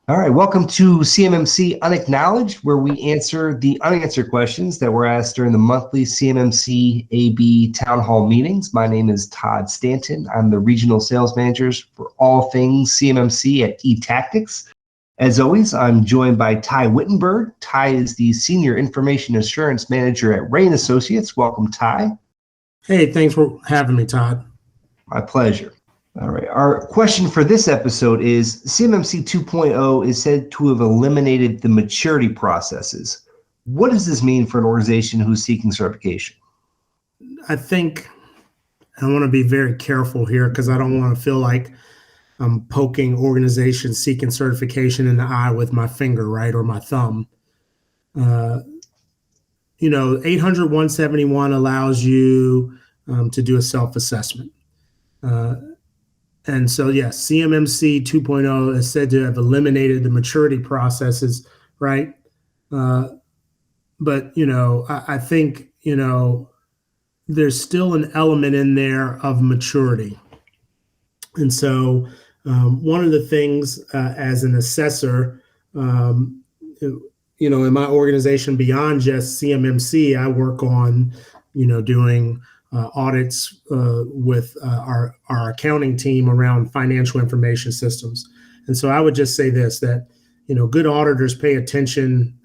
All right, welcome to CMMC Unacknowledged, where we answer the unanswered questions that were asked during the monthly CMMC-AB town hall meetings. My name is Todd Stanton. I'm the Regional Sales Manager for all things CMMC at Etactics. As always, I'm joined by Ty Wittenberg. Ty is the Senior Information Assurance Manager at Ray & Associates. Welcome, Ty. Hey, thanks for having me, Todd. My pleasure. All right. Our question for this episode is CMMC 2.0 is said to have eliminated the maturity processes. What does this mean for an organization who's seeking certification? I think I want to be very careful here because I don't want to feel like I'm poking organizations seeking certification in the eye with my finger, right, or my thumb. 800-171 allows you to do a self-assessment. And so, yes, CMMC 2.0 is said to have eliminated the maturity processes, right? But, I think, there's still an element in there of maturity. And so one of the things as an assessor, in my organization beyond just CMMC, I work on, doing audits with our accounting team around financial information systems. And so I would just say this, that, good auditors pay attention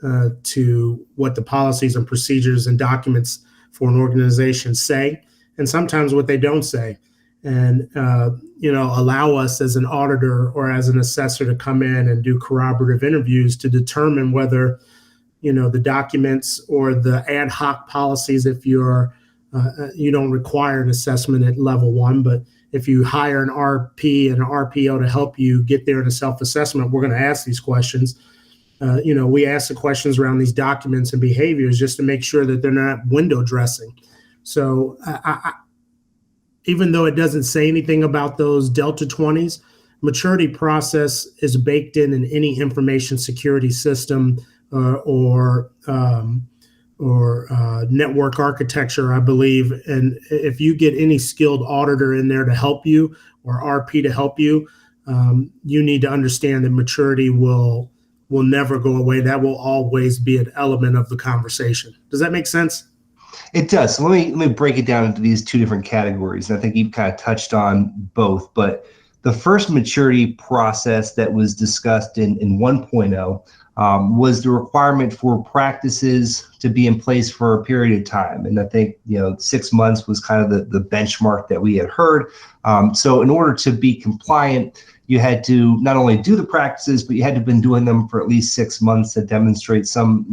to what the policies and procedures and documents for an organization say, and sometimes what they don't say. And, allow us as an auditor or as an assessor to come in and do corroborative interviews to determine whether, the documents or the ad hoc policies, if you don't require an assessment at level one, but if you hire an RP and an RPO to help you get there in a self-assessment, we're going to ask these questions. We ask the questions around these documents and behaviors just to make sure that they're not window dressing. So even though it doesn't say anything about those Delta 20s, maturity process is baked in any information security system or network architecture, I believe. And if you get any skilled auditor in there to help you or RP to help you, you need to understand that maturity will never go away. That will always be an element of the conversation. Does that make sense? It does. So let me break it down into these two different categories. I think you've kind of touched on both, but the first maturity process that was discussed in 1.0 was the requirement for practices to be in place for a period of time. And I think, 6 months was kind of the benchmark that we had heard. So in order to be compliant, you had to not only do the practices, but you had to have been doing them for at least 6 months to demonstrate some,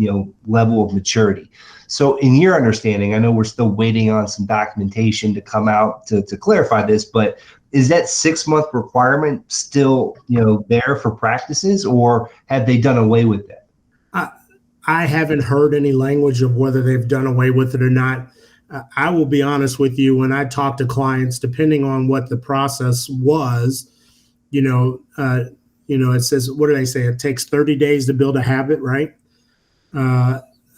level of maturity. So in your understanding, I know we're still waiting on some documentation to come out to clarify this, but is that 6 month requirement still, there for practices, or have they done away with that? I haven't heard any language of whether they've done away with it or not. I will be honest with you, when I talk to clients, depending on what the process was, it says, what do they say? It takes 30 days to build a habit, right?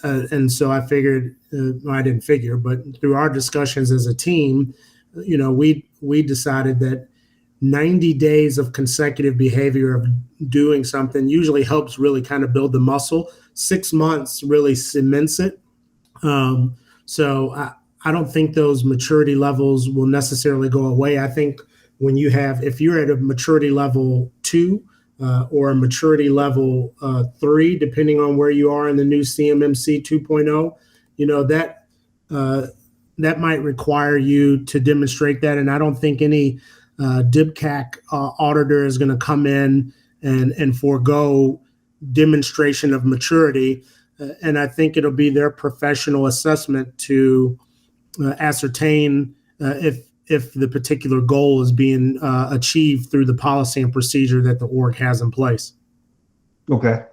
And so I figured, I didn't figure, but through our discussions as a team, we decided that 90 days of consecutive behavior of doing something usually helps really kind of build the muscle. 6 months really cements it. So I don't think those maturity levels will necessarily go away. I think if you're at a maturity level 2 or a maturity level 3, depending on where you are in the new CMMC 2.0, that might require you to demonstrate that. And I don't think any DIBCAC auditor is going to come in and forego demonstration of maturity. And I think it'll be their professional assessment to ascertain if the particular goal is being achieved through the policy and procedure that the org has in place. Okay.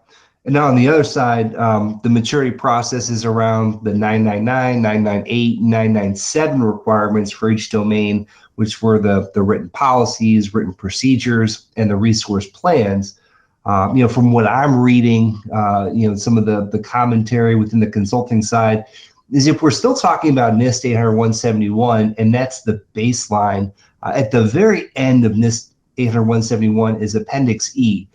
And now on the other side, the maturity process is around the 999, 998, 997 requirements for each domain, which were the written policies, written procedures, and the resource plans. From what I'm reading, some of the commentary within the consulting side is if we're still talking about NIST 800-171, and that's the baseline, at the very end of NIST 800-171 is Appendix E.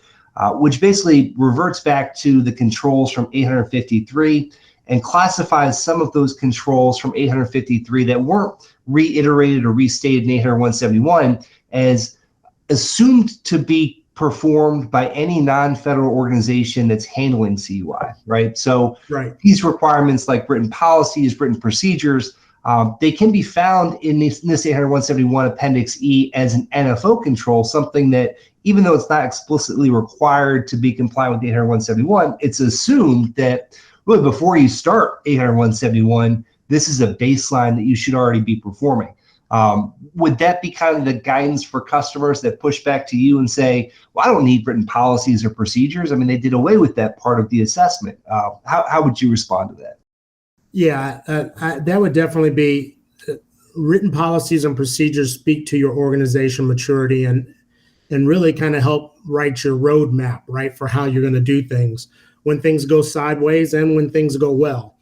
which basically reverts back to the controls from 853 and classifies some of those controls from 853 that weren't reiterated or restated in 80171 as assumed to be performed by any non-federal organization that's handling CUI, right? So these requirements like written policies, written procedures, they can be found in this 80171 Appendix E as an NFO control, something that even though it's not explicitly required to be compliant with 80171, it's assumed that really before you start 80171, this is a baseline that you should already be performing. Would that be kind of the guidance for customers that push back to you and say, well, I don't need written policies or procedures? I mean, they did away with that part of the assessment. How would you respond to that? Yeah, that would definitely be written policies and procedures speak to your organization maturity and really kind of help write your roadmap, right, for how you're going to do things when things go sideways and when things go well.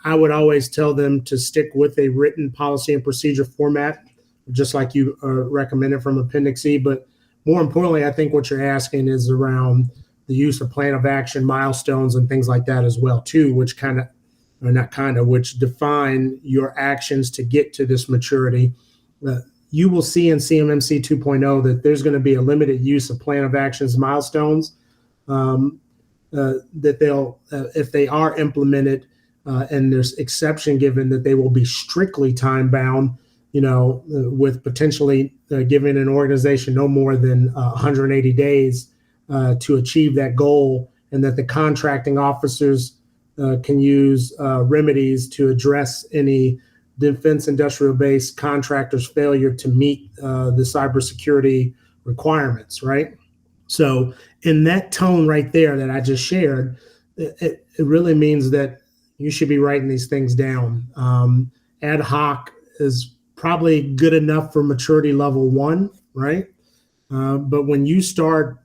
I would always tell them to stick with a written policy and procedure format, just like you recommended from Appendix E. But more importantly, I think what you're asking is around the use of plan of action, milestones, and things like that as well, too, which which define your actions to get to this maturity. You will see in CMMC 2.0 that there's going to be a limited use of plan of actions, milestones, that they'll, if they are implemented, and there's exception given that they will be strictly time bound, with potentially giving an organization no more than 180 days to achieve that goal, and that the contracting officers can use remedies to address any defense industrial base contractors' failure to meet the cybersecurity requirements, right? So in that tone right there that I just shared, it really means that you should be writing these things down. Ad hoc is probably good enough for maturity level 1, right? But when you start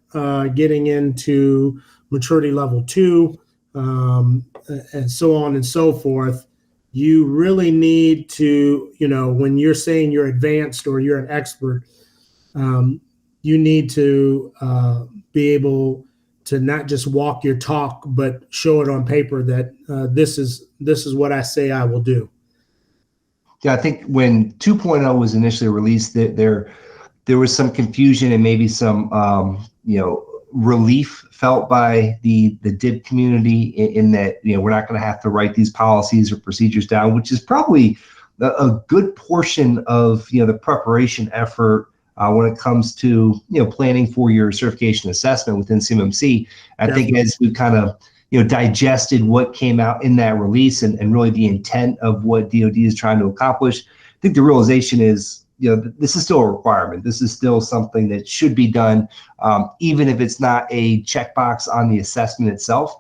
getting into maturity level 2, and so on and so forth, you really need to, when you're saying you're advanced or you're an expert, you need to be able to not just walk your talk, but show it on paper that this is what I say I will do. Yeah, I think when 2.0 was initially released, there was some confusion and maybe some relief felt by the DIB community in that we're not going to have to write these policies or procedures down, which is probably a good portion of the preparation effort when it comes to planning for your certification assessment within CMMC. I think as we've kind of digested what came out in that release and really the intent of what DoD is trying to accomplish, I think the realization is this is still a requirement. This is still something that should be done, even if it's not a checkbox on the assessment itself.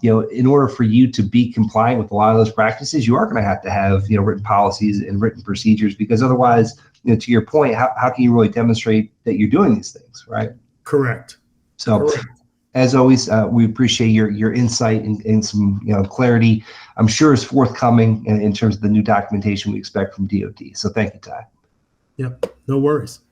In order for you to be compliant with a lot of those practices, you are going to have written policies and written procedures, because otherwise, to your point, how can you really demonstrate that you're doing these things, right? Correct. So, as always, we appreciate your insight and some clarity. I'm sure is forthcoming in terms of the new documentation we expect from DoD. So, thank you, Ty. Yep, no worries.